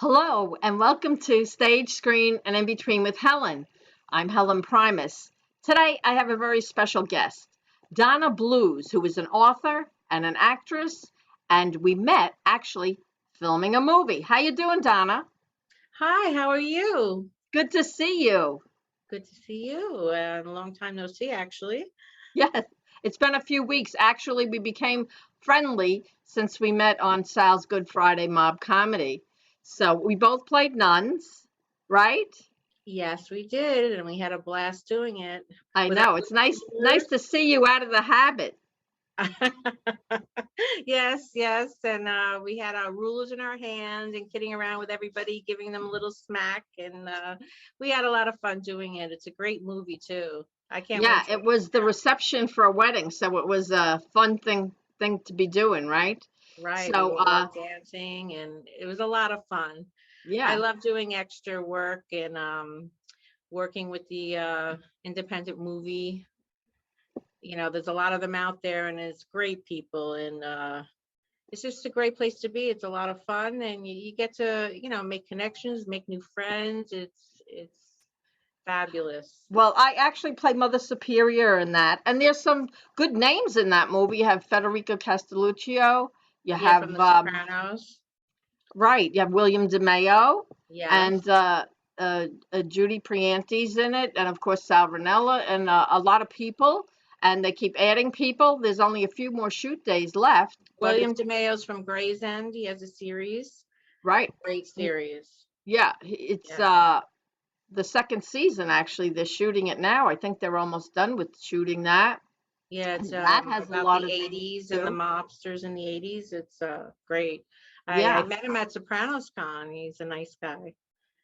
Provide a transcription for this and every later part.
Hello, and welcome to Stage, Screen, and In Between with Helen. I'm HELEN Proimos. Today, I have a very special guest, Donna Bluze, who is an author and an actress, and we met actually filming a movie. How you doing, Donna? Hi, how are you? Good to see you. Good to see you. A long time no see, actually. Yes, it's been a few weeks. Actually, we became friendly since we met on Sal's Good Friday Mob Comedy. So we both played nuns, right? Yes, we did, and we had a blast doing it I without know. It's nice years. to see you out of the habit. Yes, and we had our rulers in our hands and kidding around with everybody, giving them a little smack, and we had a lot of fun doing it. It's a great movie too. I can't Yeah, wait to. it was the reception for a wedding, so it was a fun thing to be doing, right? Right, we So, were all dancing, and it was a lot of fun. I yeah. love doing extra work and working with the independent movie. There's a lot of them out there, and it's great people, and it's just a great place to be. It's a lot of fun, and you get to make connections, make new friends. It's fabulous. Well, I actually played Mother Superior in that, and there's some good names in that movie. You have Federico Castelluccio, you Yeah, from have The Sopranos. right, you have William DeMeo, Yes. and Judy Prianti's in it, and of course Sal Ranella, and a lot of people. And they keep adding people. There's only a few more shoot days left, but William it's DeMeo's from Grey's End. He has a series. right. Great series. Yeah, it's Yeah. the second season actually. They're shooting it now. I think they're almost done with shooting that. Yeah, it's And that has a about lot the of names 80s and the too. mobsters in the 80s. It's great. I Yeah, met him at Sopranos Con. He's a nice guy.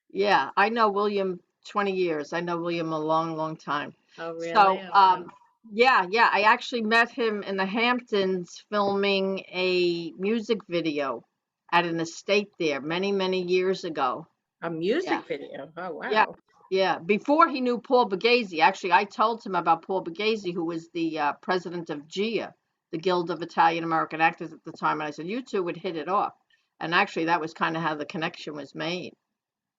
yeah. I know William 20 years. I know William a long, long time. Oh, really? So, Oh, wow. yeah. I actually met him in the Hamptons filming a music video at an estate there many, many years ago. A Yeah. music video. Oh, Yeah, wow. yeah. Before he knew Paul Borghese, actually, I told him about Paul Borghese, who was the president of GIA, the Guild of Italian American Actors at the time. And I said, you two would hit it off. And actually, that was kind of how the connection was made.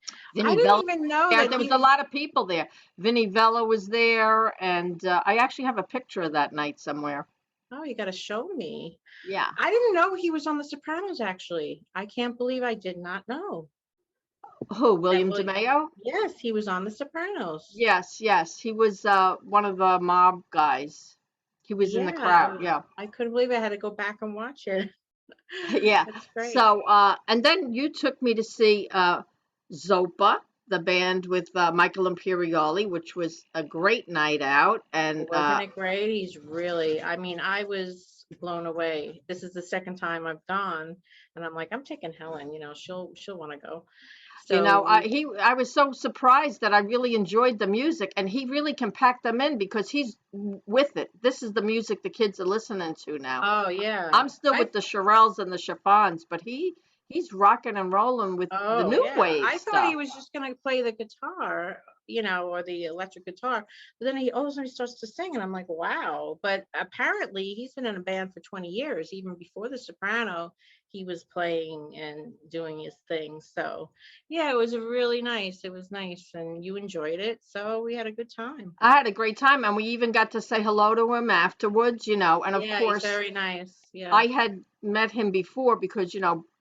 I Vinnie didn't Vella even was know there. that There was a he. lot of people there. Vinnie Vella was there. And I actually have a picture of that night somewhere. Oh, you got to show me. Yeah. I didn't know he was on The Sopranos, actually. I can't believe I did not know Who, that. William DeMeo? Yes, he was on The Sopranos. Yes. He was one of the mob guys. He was in the crowd. Yeah, Yeah. I couldn't believe I had to go back and watch it. Yeah. That's great. So, and then you took me to see Zoppa, the band with Michael Imperioli, which was a great night out. And Wasn't it great? I mean, I was blown away. This is the second time I've gone, and I'm like, I'm taking Helen, she'll want to go. you So know, we, I was so surprised that I really enjoyed the music, and he really can pack them in because he's with it. This is the music the kids are listening to now. oh yeah. I'm still I with the Shirelles and the Chiffons, but he's rocking and rolling with the Oh new yeah. wave I thought he stuff. was just gonna play the guitar, or the electric guitar. But then he all of a sudden he starts to sing, and I'm like, wow. But apparently he's been in a band for 20 years. Even before the Soprano, he was playing and doing his thing. So yeah, it was really nice. It was nice, and you enjoyed it. So we had a good time. I had a great time, and we even got to say hello to him afterwards, and of Yeah, he's course, very nice. Yeah. I had met him before because,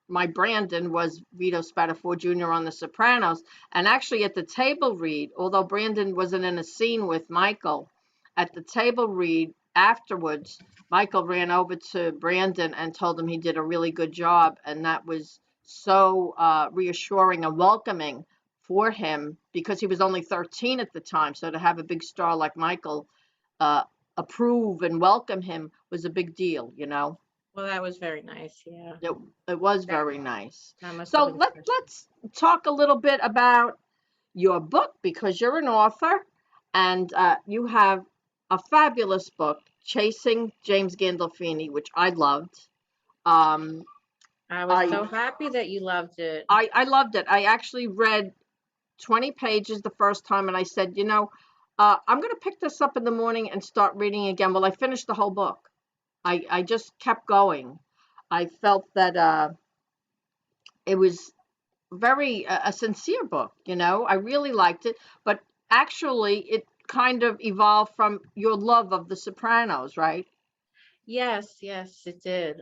my Brandon was Vito Spatafor Jr. on The Sopranos. And actually at the table read, although Brandon wasn't in a scene with Michael, at the table read afterwards, Michael ran over to Brandon and told him he did a really good job. And that was so reassuring and welcoming for him because he was only 13 at the time. So to have a big star like Michael uh, approve and welcome him was a big deal. Well, that was very nice. Yeah. It, it was That very nice. that must have So been special. let's talk a little bit about your book because you're an author and you have a fabulous book, Chasing James Gandolfini, which I loved. Um, I was I so happy that you loved it. I loved it. I actually read 20 pages the first time and I said, I'm going to pick this up in the morning and start reading again. Well, I finished the whole book. I just kept going. I felt that it was very a sincere book. You know, I really liked it, but actually, it kind of evolved from your love of The Sopranos, right? Yes, yes, it did.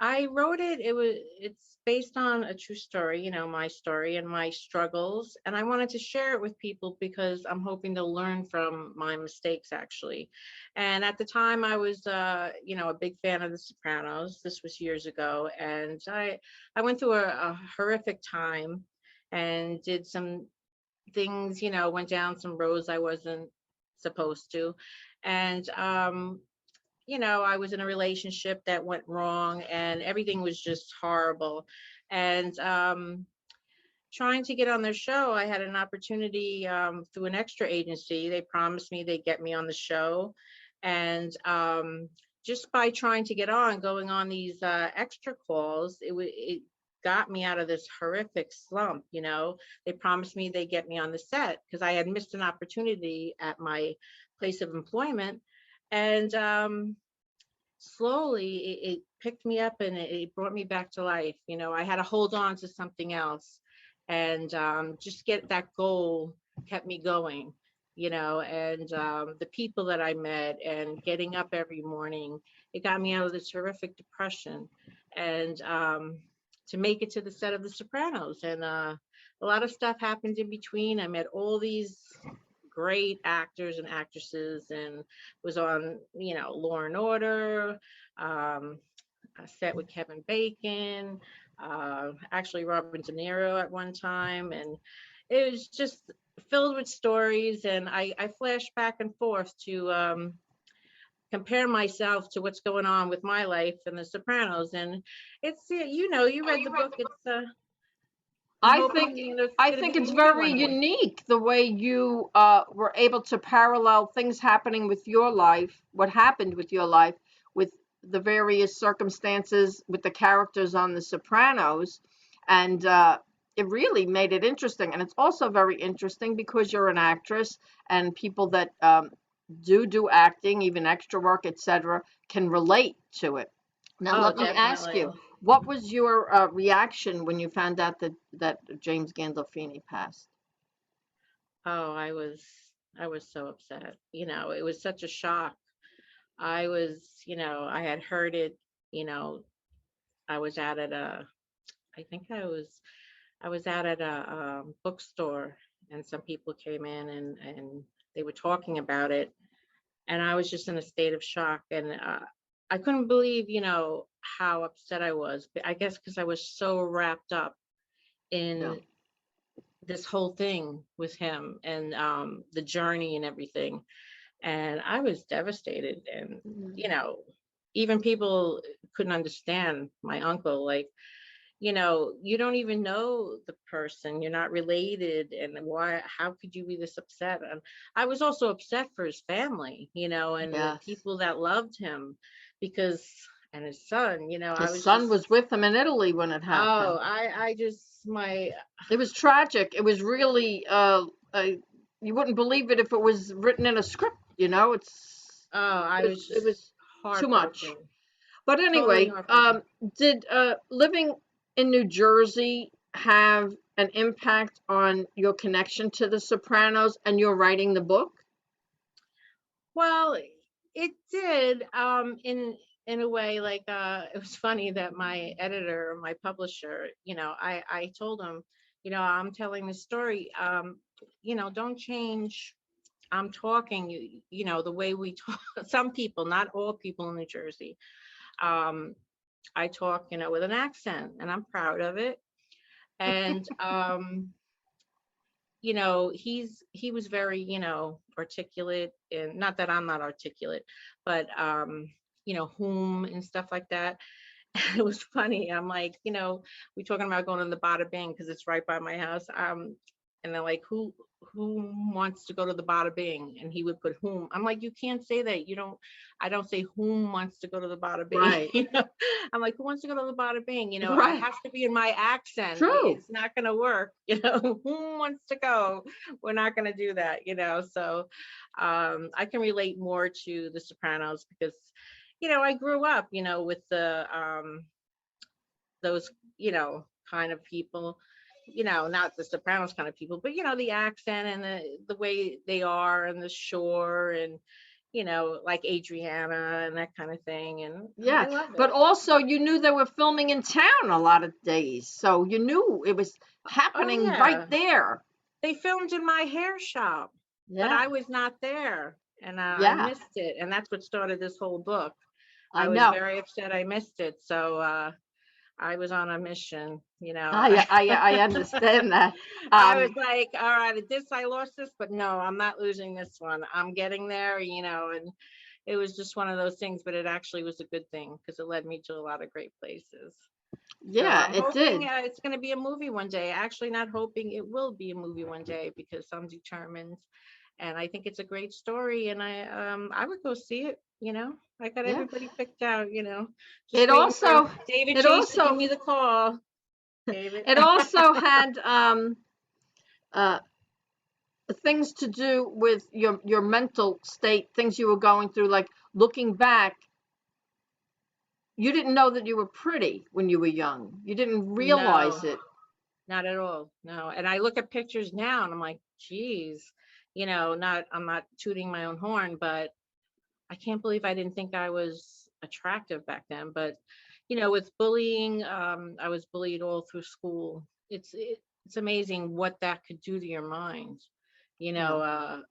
I wrote it. It's based on a true story, my story and my struggles, and I wanted to share it with people because I'm hoping to learn from my mistakes actually. And at the time I was a big fan of The Sopranos. This was years ago, and I went through a horrific time and did some things, went down some roads I wasn't supposed to. And I was in a relationship that went wrong and everything was just horrible. And trying to get on their show, I had an opportunity through an extra agency. They promised me they'd get me on the show. And just by trying to get on, going on these extra calls, it got me out of this horrific slump. They promised me they'd get me on the set because I had missed an opportunity at my place of employment. And slowly it picked me up and it brought me back to life. I had to hold on to something else, and just get that goal kept me going. And the people that I met and getting up every morning, it got me out of this horrific depression. And to make it to the set of The Sopranos, and a lot of stuff happened in between. I met all these great actors and actresses, and was on, Law and Order, I sat with Kevin Bacon, actually Robert De Niro at one time, and it was just filled with stories. And I flashed back and forth to compare myself to what's going on with my life and The Sopranos. And it's, you read the book. It's I'm I hoping think it's I going to think be a it's movie very one day. unique the way you were able to parallel things happening with your life, what happened with your life, with the various circumstances with the characters on The Sopranos, and it really made it interesting. And it's also very interesting because you're an actress, and people that do acting, even extra work, etc., can relate to it. Now, Oh, let me ask you, definitely. what was your reaction when you found out that James Gandolfini passed? Oh, I was so upset. It was such a shock. I had heard it, you know, I was out at a I think I was out at a bookstore, and some people came in and they were talking about it, and I was just in a state of shock. And I couldn't believe, how upset I was. But I guess because I was so wrapped up Yeah. in this whole thing with him, and the journey and everything. And I was devastated. And, you Mhm. know, even people couldn't understand my uncle. Like, you don't even know the person, you're not related, and how could you be this upset? And I was also upset for his family, and the Yes. people that loved him, because, and his son, I His was son just, was with him in Italy when it oh, happened. I just, my, It was tragic. It was really you wouldn't believe it if it was written in a script, you know. oh, I was It was just too much. heartbroken, But totally anyway, heartbroken. did living in New Jersey have an impact on your connection to The Sopranos and your writing the book? Well, it did, in a way. Like, it was funny that my editor, my publisher, I told him, I'm telling the story, don't change. I'm talking, the way we talk. Some people, not all people in New Jersey, um, I talk, with an accent, and I'm proud of it. And he was very, articulate, and not that I'm not articulate, but whom and stuff like that. It was funny. I'm like, we're talking about going to the Bada Bing because it's right by my house. And they're like, who wants to go to the Bada Bing? And he would put whom. I'm like, you can't say that. I don't say whom wants to go to the Bada Bing. Right. I'm like, who wants to go to the Bada Bing? It Right. has to be in my accent. True. It's not gonna work. Whom wants to go? We're not gonna do that. So I can relate more to The Sopranos because I grew up, with the those, kind of people, not the Sopranos kind of people, but the accent and the way they are and the shore and like Adriana and that kind of thing. And I Yeah, love but it. also you knew they were filming in town a lot of days, so you knew it was Oh happening right yeah, there. they filmed in my hair shop, but Yeah, I was not there, and I yeah, missed it, and that's what started this whole book. I I was know. very upset I missed it, so I was on a mission. I understand that. I was Um, like, all right, I lost this, but no, I'm not losing this one. I'm getting there, and it was just one of those things, but it actually was a good thing because it led me to a lot of great places. So yeah, I'm it hoping did. it's going to be a movie one day. Actually, not hoping, it will be a movie one day because I'm determined, and I think it's a great story. And I would go see it. I got Yeah. everybody picked out. Just It waiting for also, David it Chase to give also, me the call. David. it also had uh, things to do with your mental state, things you were going through. Like looking back, you didn't know that you were pretty when you were young. You didn't realize No, it. not at all. No. And I look at pictures now and I'm like, geez, I'm not tooting my own horn, but I can't believe I didn't think I was attractive back then. But, with bullying, I was bullied all through school. It's amazing what that could do to your mind, you Yeah. know,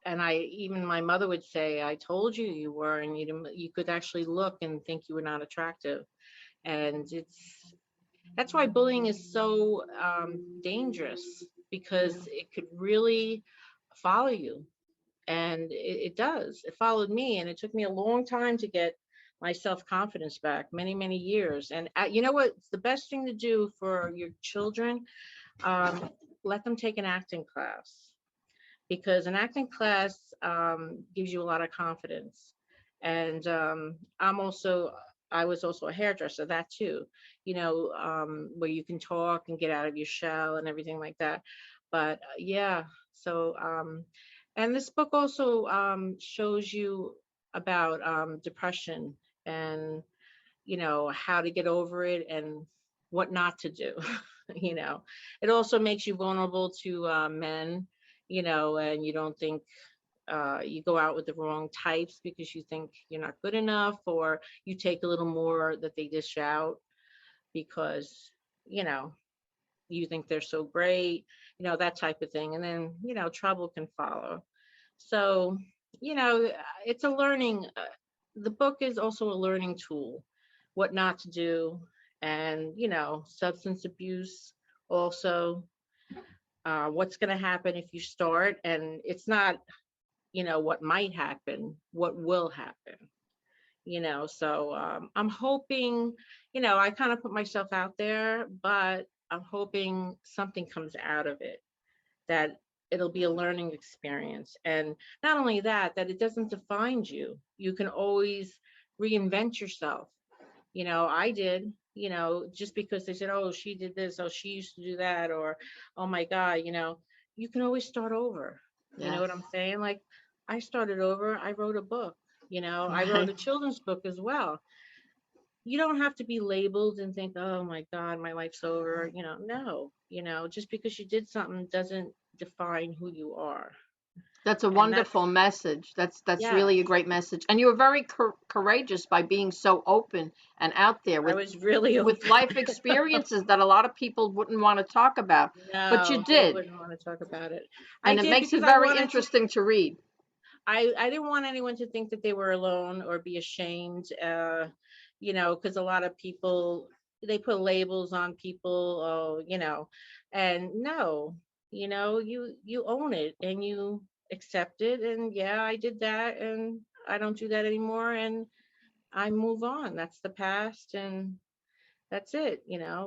and even my mother would say, I told you you were, and you could actually look and think you were not attractive. And that's why bullying is so dangerous because Yeah. it could really follow you. And it does. It followed me, and it took me a long time to get my self-confidence back, many, many years. And you know what's the best thing to do for your children? Um, let them take an acting class, because an acting class gives you a lot of confidence. And I was also a hairdresser, that too, where you can talk and get out of your shell and everything like that. But yeah, so, and this book also shows you about depression and, how to get over it and what not to do. you know, it also makes you vulnerable to men, and you don't think you go out with the wrong types because you think you're not good enough, or you take a little more that they dish out because, you know, you think they're so great, that type of thing. And then, trouble can follow. So, it's a learning, the book is also a learning tool, what not to do. And, substance abuse also, what's going to happen if you start. And it's not, what might happen, what will happen, so I'm hoping, I kind of put myself out there, but I'm hoping something comes out of it, that it'll be a learning experience. And not only that, that it doesn't define you. You can always reinvent yourself. I did, just because they said, oh, she did this, oh, she used to do that, or, oh my God, you can always start over. You know Yes. what I'm saying? Like, I started over, I wrote a book, I wrote Right. a children's book as well. You don't have to be labeled and think, oh my God, my life's over. No, just because you did something doesn't define who you are. That's a And that's, wonderful message. That's yeah, really a great message. And you were very courageous by being so open and out there I with was really with open. life experiences that a lot of people wouldn't want to talk about. But you No, they did. wouldn't want to talk about it. I And it did makes because it I very wanted to, interesting to read. I didn't want anyone to think that they were alone or be ashamed, because a lot of people, they put labels on people, oh, and no, you own it and you accept it. And yeah, I did that and I don't do that anymore. And I move on. That's the past. And that's it.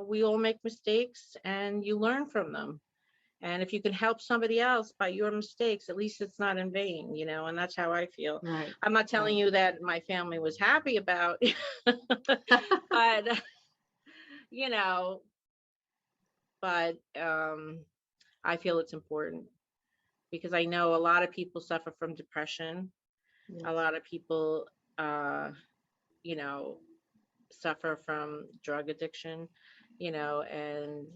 We all make mistakes and you learn from them. And if you can help somebody else by your mistakes, at least it's not in vain, and that's how I feel. Right. I'm not telling Right. you that my family was happy about, but, you know, but I feel it's important because I know a lot of people suffer from depression. A Yes. lot of people, uh, you know, suffer from drug addiction. and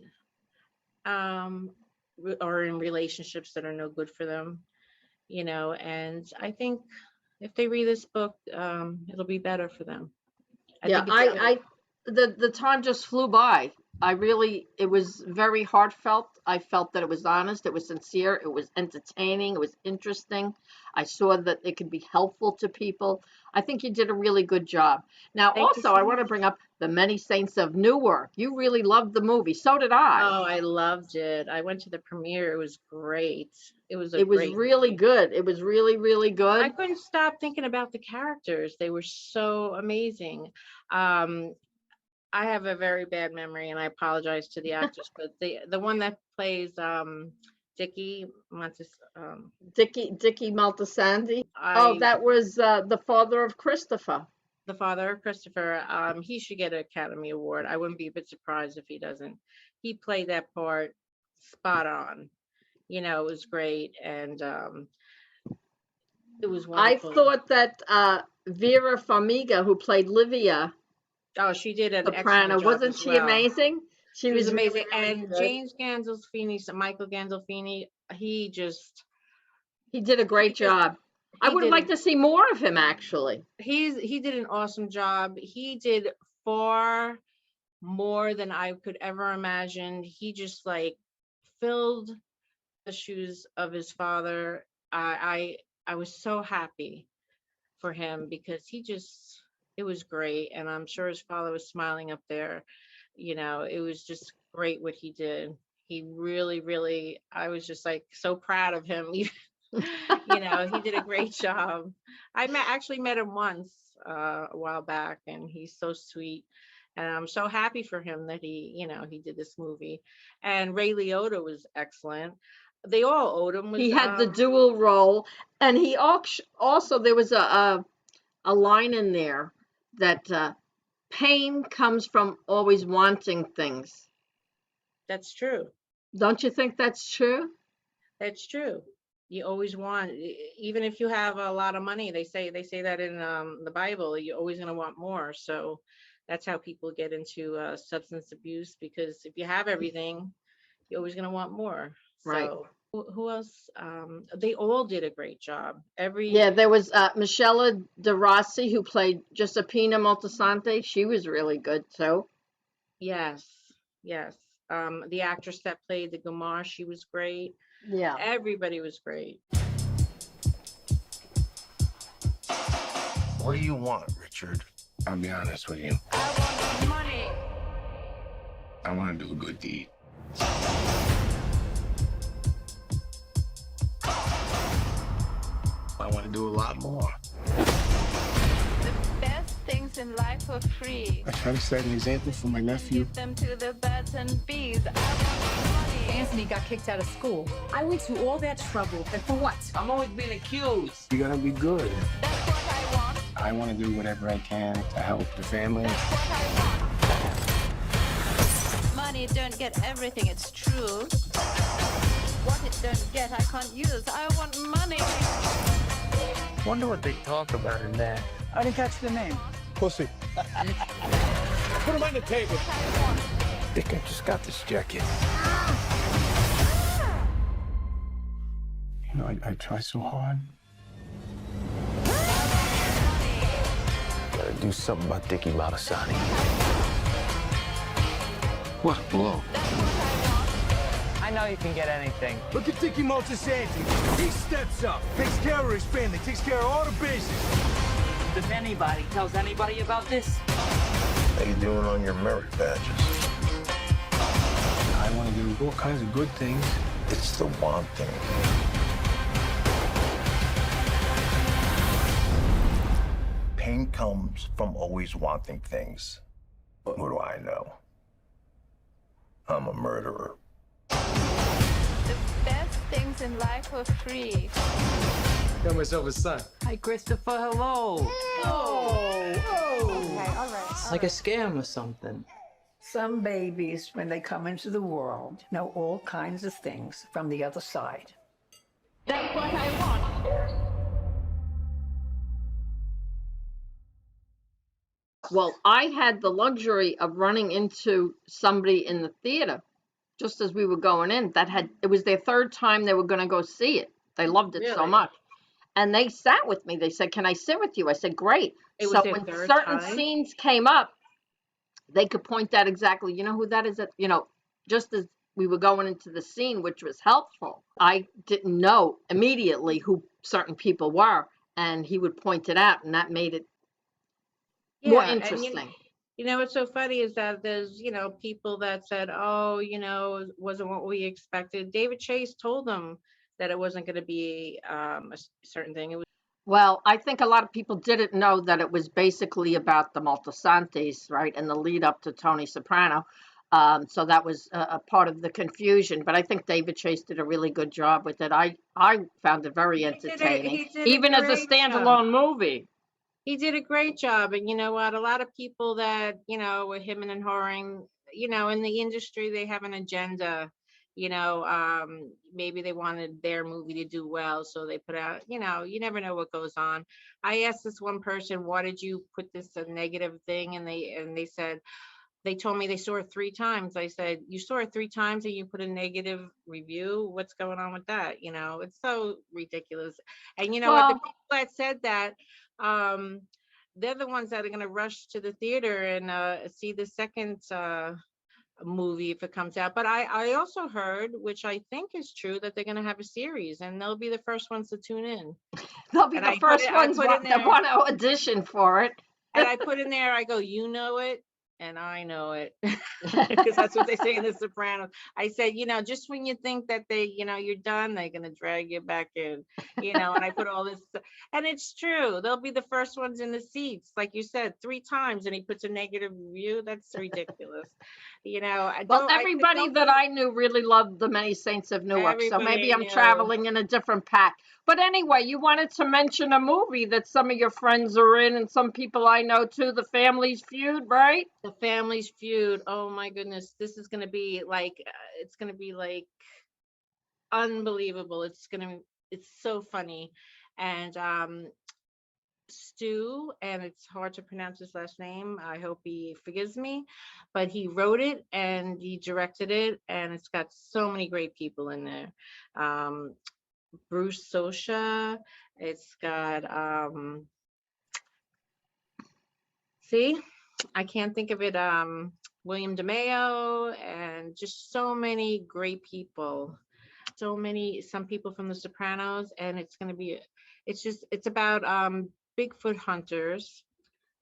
um, or in relationships that are no good for them, and I think if they read this book, it'll be better for them. I Yeah, think it's a, the time just flew by. It was very heartfelt. I felt that it was honest, it was sincere, it was entertaining, it was interesting. I saw that it could be helpful to people. I think you did a really good job. Now, thank you also, so I want to much. bring up the Many Saints of Newark. You really loved the movie. So did I. Oh, I loved it. I went to the premiere. It was great. It was a It was great really movie. good. It was really, really I good. couldn't stop thinking about the characters. They were so amazing. Um, I have a very bad memory, and I apologize to the actress, but the one that plays Dickie Montes, Dickie Maltasanti. Oh, I that was the father of Christopher. the father of Christopher, he should get an Academy Award. I wouldn't be a bit surprised if he doesn't. He played that part spot on. It was great, and it was I wonderful. thought that Vera Farmiga, who played Livia Oh, she did an excellent Soprano, job wasn't as she well. amazing? She She was was really, amazing. really And good. James Gandolfini, so Michael Gandolfini, He did a great he just job. I he would have did liked to see more of him, actually. he did an awesome job. He did far more than I could ever imagine. He just like filled the shoes of his father. I was so happy for him because it was great, and I'm sure his father was smiling up there. It was just great what he did. He really, really, I was just like so proud of him. He did a great job. Actually met him once a while back, and he's so sweet. And I'm so happy for him that he did this movie. And Ray Liotta was excellent. They all owed him He was had the dual role, and he also there was a line in there that pain comes from always wanting things. That's true. Don't you think that's true? That's true. You always want, even if you have a lot of money, they say that in the Bible, you're always going to want more. So that's how people get into substance abuse, because if you have everything, you're always going to want more. Right. So who else? They all did a great job. Yeah, there was Michelle de Rossi who played Giuseppina Moltisanti. She was really good too. Yes, yes. The actress that played the Gumar, she was great. Yeah. Everybody was great. What do you want, Richard? I'll be honest with you. I want money. I want to do a good deed. I want to do a lot more. The best things in life are free. I try to set an example for my nephew. Give them to the birds and bees. I want money. Anthony got kicked out of school. I went through all that trouble, and for what? I'm always being accused. You gotta be good. That's what I want. I want to do whatever I can to help the family. That's what I want. Money don't get everything, it's true. What it don't get, I can't use. I want money. Wonder what they talk about in there. I didn't catch the name. Pussy. Put him on the table. I think I just got this jacket. You know, I try so hard. Gotta do something about Dickie Maltasanti. What a blow. I know you can get anything. Look at Dickie Maltasanti. He steps up, takes care of his family, takes care of all the bases. If anybody tells anybody about this, How you doing on your merit badges? I want to do all kinds of good things. It's the one thing. Pain comes from always wanting things. But what do I know? I'm a murderer. The best things in life are free. Got myself a son. hi Christopher, hello. Oh. It's like a scam or something. Some babies, when they come into the world, know all kinds of things from the other side. That's what I want. Well, I had the luxury of running into somebody in the theater just as we were going in it was their third time they were going to go see it. They loved it so Really? much. And they sat with me. They said, "Can I sit with you?" I said, "Great." It was So their when third certain time? scenes came up, they could point out exactly, you know who that is, just as we were going into the scene, which was helpful. I didn't know immediately who certain people were, and he would point it out, and that made it more Yeah, and interesting. you know what's so funny is that there's, people that said, "Oh, it wasn't what we expected." David Chase told them that it wasn't going to be certain thing. It was. Well, I think a lot of people didn't know that it was basically about the Moltisantis, right, and the lead up to Tony Soprano. So that was a part of the confusion. But I think David Chase did a really good job with it. I found it very entertaining, He did a even as a great job. standalone movie. He did a great job, and you know what? A lot of people that were him and hawing, in the industry, they have an agenda. Maybe they wanted their movie to do well, so they put out. You never know what goes on. I asked this one person, "Why did you put this a negative thing?" And they said they told me they saw it 3 times. I said, "You saw it 3 times and you put a negative review? What's going on with that?" It's so ridiculous. And you know what? The Well, people that said that, um, they're the ones that are going to rush to the theater and see the second movie if it comes out. But I also heard, which I think is true, that they're going to have a series and they'll be the first ones to tune in. they'll be And the first I ones put in that there, want to audition for it. and I put in there, I go, "You know it, and I know it," because that's what they say in The Sopranos. I said, just when you think that you're done, they're gonna drag you back in, And I put all this, and it's true. They'll be the first ones in the seats, like you said, 3 times, and he puts a negative review. That's ridiculous. I Well, don't. everybody that I knew really loved the Many Saints of Newark, so maybe Everybody I'm knew. traveling in a different pack. But anyway, you wanted to mention a movie that some of your friends are in and some people I know too, The Family's Feud, right? The Family's Feud. Oh my goodness, this is gonna be like, it's gonna be like unbelievable. It's so funny. And Stu, and it's hard to pronounce his last name. I hope he forgives me, but he wrote it and he directed it, and it's got so many great people in there. Bruce Sosha. It's got see, I can't think of it. William DeMeo, and just so many great people. Some people from The Sopranos, and it's about Bigfoot hunters.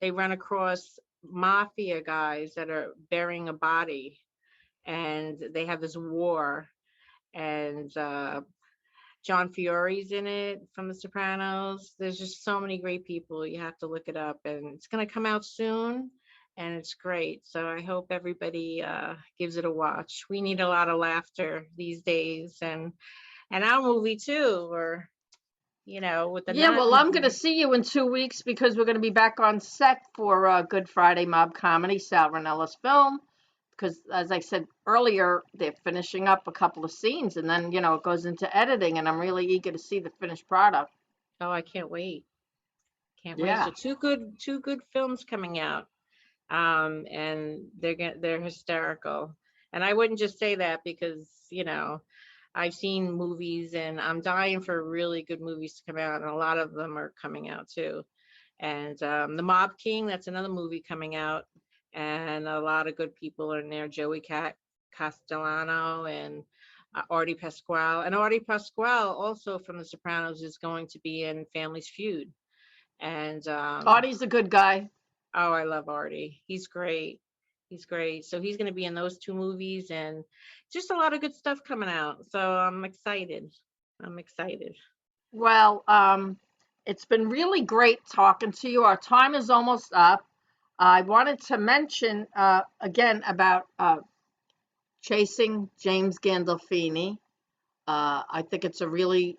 They run across mafia guys that are burying a body, and they have this war. And John Fiore's in it from The Sopranos. There's just so many great people. You have to look it up, and it's going to come out soon, and it's great. So I hope everybody gives it a watch. We need a lot of laughter these days, and our movie too, or with the Yeah, well, nuns. I'm going to see you in 2 weeks because we're going to be back on set for Good Friday Mob Comedy, Sal Ranella's film. Because, as I said earlier, they're finishing up a couple of scenes, and then, it goes into editing, and I'm really eager to see the finished product. Oh, I can't wait. Can't wait. Yeah. So two good films coming out. And they're hysterical. And I wouldn't just say that because, I've seen movies and I'm dying for really good movies to come out, and a lot of them are coming out too. And The Mob King, that's another movie coming out, and a lot of good people are in there. Joey Castellano and Artie Pasquale. And Artie Pasquale, also from The Sopranos, is going to be in Family's Feud. And Artie's a good guy. oh, I love Artie. He's great. He's great. So he's going to be in those 2 movies, and just a lot of good stuff coming out. So I'm excited. Well, it's been really great talking to you. Our time is almost up. I wanted to mention again about Chasing James Gandolfini. I think it's a really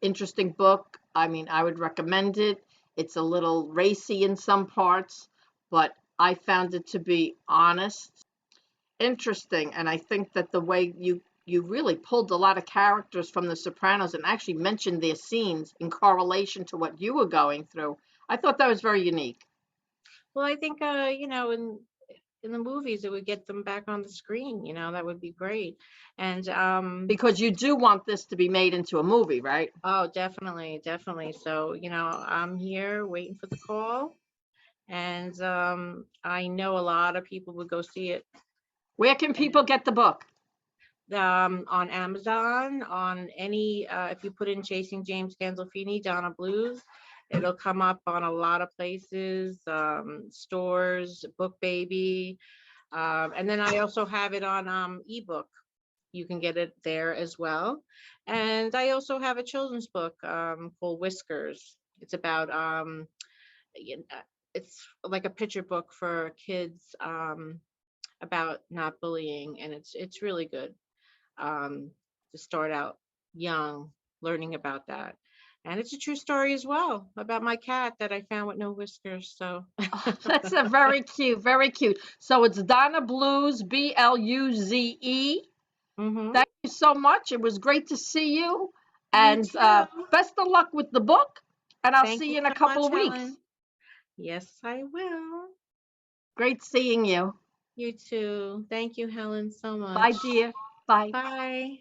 interesting book. I mean, I would recommend it. It's a little racy in some parts, but I found it to be honest, interesting, and I think that the way you really pulled a lot of characters from The Sopranos and actually mentioned their scenes in correlation to what you were going through, I thought that was very unique. Well, I think in the movies it would get them back on the screen. That would be great. And Because you do want this to be made into a movie, right? oh, definitely, definitely. So I'm here waiting for the call, and I know a lot of people would go see it. Where can people get the book? On Amazon, on any, if you put in Chasing James Gandolfini, Donna Bluze, it'll come up on a lot of places, stores, Book Baby, and then I also have it on ebook. You can get it there as well. And I also have a children's book called Whiskers. It's about it's like a picture book for kids about not bullying, and it's really good to start out young, learning about that. And it's a true story as well about my cat that I found with no whiskers. So That's a very cute, very cute. So it's Donna Bluze, Bluze. Thank you so much. It was great to see you. And too. best of luck with the book. And I'll Thank see you you in a so couple much, of weeks. Helen. Yes, I will. Great seeing you. You too. Thank you, Helen, so much. Bye, dear. Bye. Bye.